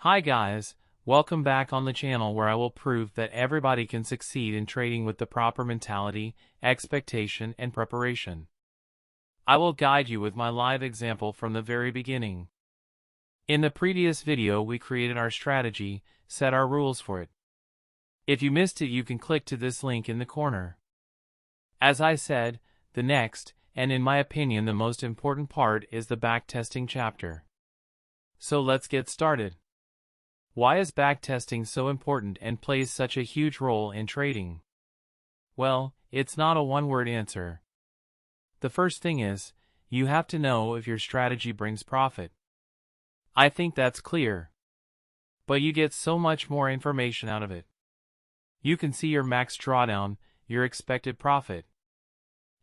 Hi guys, welcome back on the channel where I will prove that everybody can succeed in trading with the proper mentality, expectation, and preparation. I will guide you with my live example from the very beginning. In the previous video we created our strategy, set our rules for it. If you missed it you can click to this link in the corner. As I said, the next, and in my opinion the most important part is the backtesting chapter. So let's get started. Why is backtesting so important and plays such a huge role in trading? Well, it's not a one-word answer. The first thing is, you have to know if your strategy brings profit. I think that's clear. But you get so much more information out of it. You can see your max drawdown, your expected profit.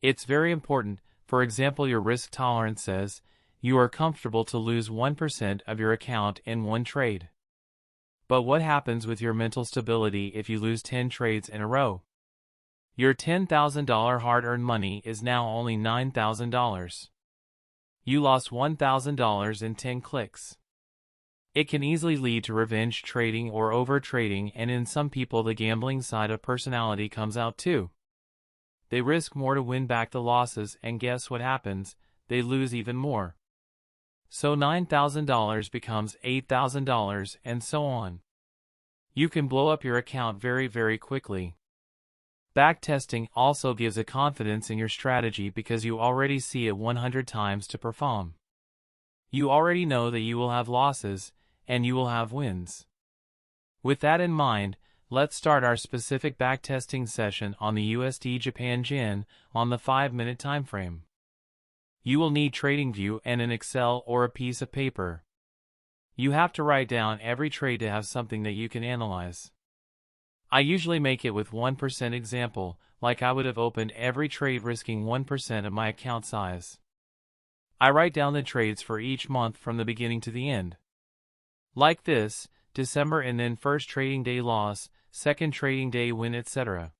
It's very important. For example, your risk tolerance says you are comfortable to lose 1% of your account in one trade. But what happens with your mental stability if you lose 10 trades in a row? Your $10,000 hard-earned money is now only $9,000. You lost $1,000 in 10 clicks. It can easily lead to revenge trading or over-trading, and in some people the gambling side of personality comes out too. They risk more to win back the losses, and guess what happens? They lose even more. So $9,000 becomes $8,000 and so on. You can blow up your account very quickly. Backtesting also gives a confidence in your strategy because you already see it 100 times to perform. You already know that you will have losses, and you will have wins. With that in mind, let's start our specific backtesting session on the USD Japan Yen on the 5-minute time frame. You will need TradingView and an Excel or a piece of paper. You have to write down every trade to have something that you can analyze. I usually make it with 1% example, like I would have opened every trade risking 1% of my account size. I write down the trades for each month from the beginning to the end. Like this, December and then first trading day loss, second trading day win, etc.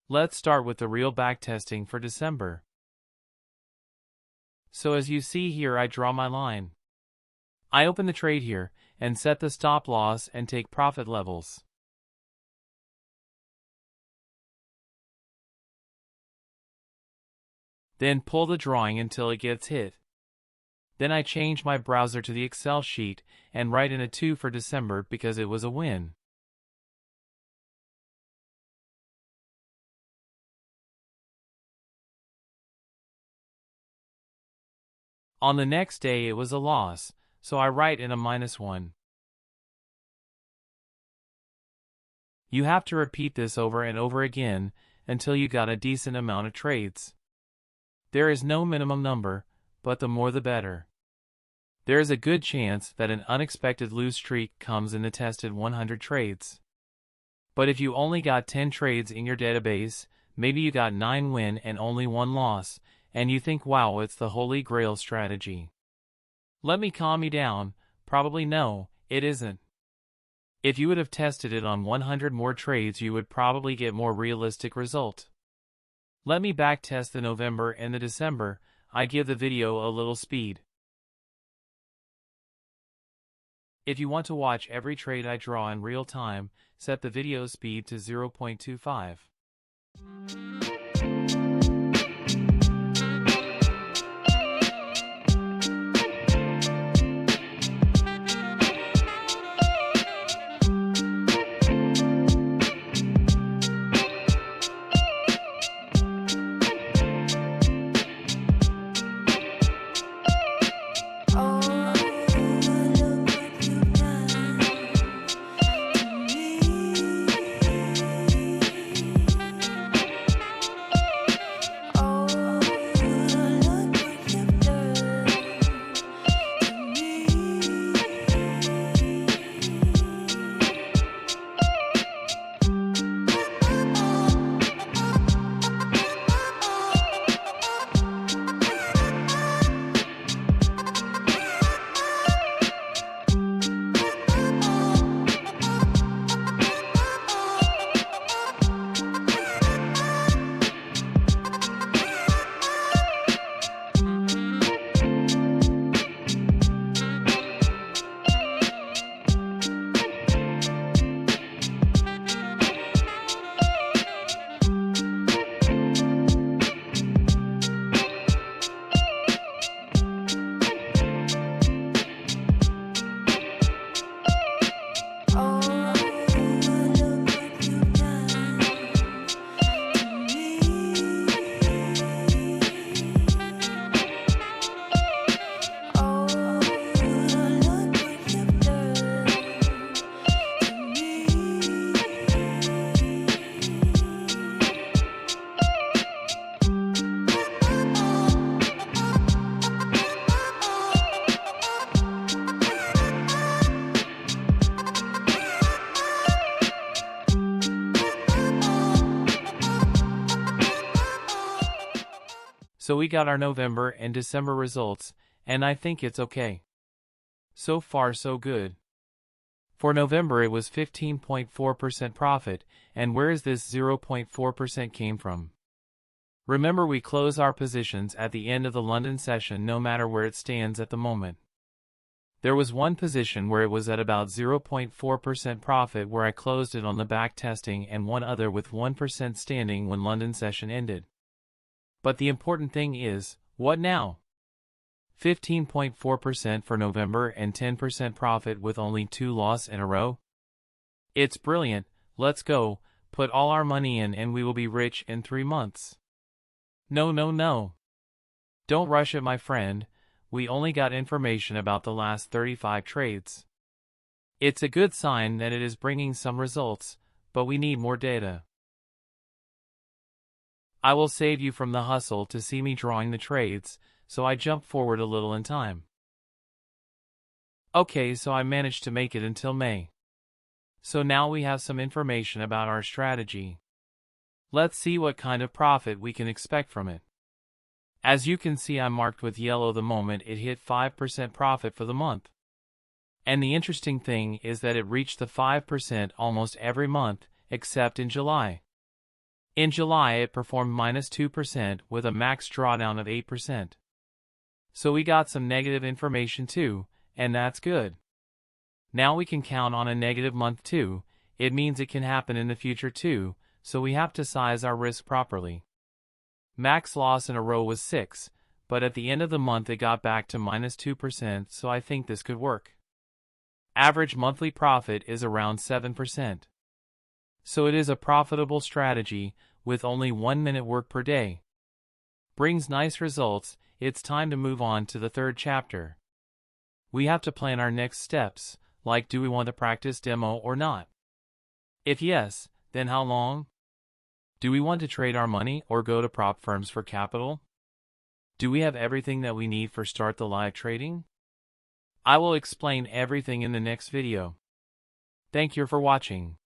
Let's start with the real backtesting for December. So as you see here I draw my line. I open the trade here, and set the stop loss and take profit levels. Then pull the drawing until it gets hit. Then I change my browser to the Excel sheet, and write in a 2 for December because it was a win. On the next day it was a loss, so I write in a -1. You have to repeat this over and over again until you got a decent amount of trades. There is no minimum number, but the more the better. There is a good chance that an unexpected lose streak comes in the tested 100 trades. But if you only got 10 trades in your database, maybe you got 9 win and only 1 loss, and you think, wow, it's the holy grail strategy. Let me calm you down. Probably no, it isn't. If you would have tested it on 100 more trades you would probably get more realistic result. Let me backtest the November and the December. I give the video a little speed. If you want to watch every trade I draw in real time, set the video speed to 0.25. So we got our November and December results, and I think it's okay. So far so good. For November it was 15.4% profit, and where is this 0.4% came from? Remember, we close our positions at the end of the London session no matter where it stands at the moment. There was one position where it was at about 0.4% profit where I closed it on the backtesting, and one other with 1% standing when London session ended. But the important thing is, what now? 15.4% for November and 10% profit with only 2 losses in a row? It's brilliant. Let's go, put all our money in and we will be rich in 3 months. No. Don't rush it, my friend. We only got information about the last 35 trades. It's a good sign that it is bringing some results, but we need more data. I will save you from the hustle to see me drawing the trades, so I jump forward a little in time. Okay, so I managed to make it until May. So now we have some information about our strategy. Let's see what kind of profit we can expect from it. As you can see, I'm marked with yellow the moment it hit 5% profit for the month. And the interesting thing is that it reached the 5% almost every month, except in July. In July it performed -2% with a max drawdown of 8%. So we got some negative information too, and that's good. Now we can count on a negative month too. It means it can happen in the future too, so we have to size our risk properly. Max loss in a row was 6, but at the end of the month it got back to -2%, so I think this could work. Average monthly profit is around 7%. So it is a profitable strategy with only 1 minute work per day. Brings nice results. It's time to move on to the third chapter. We have to plan our next steps, like do we want to practice demo or not? If yes, then how long? Do we want to trade our money or go to prop firms for capital? Do we have everything that we need for start the live trading? I will explain everything in the next video. Thank you for watching.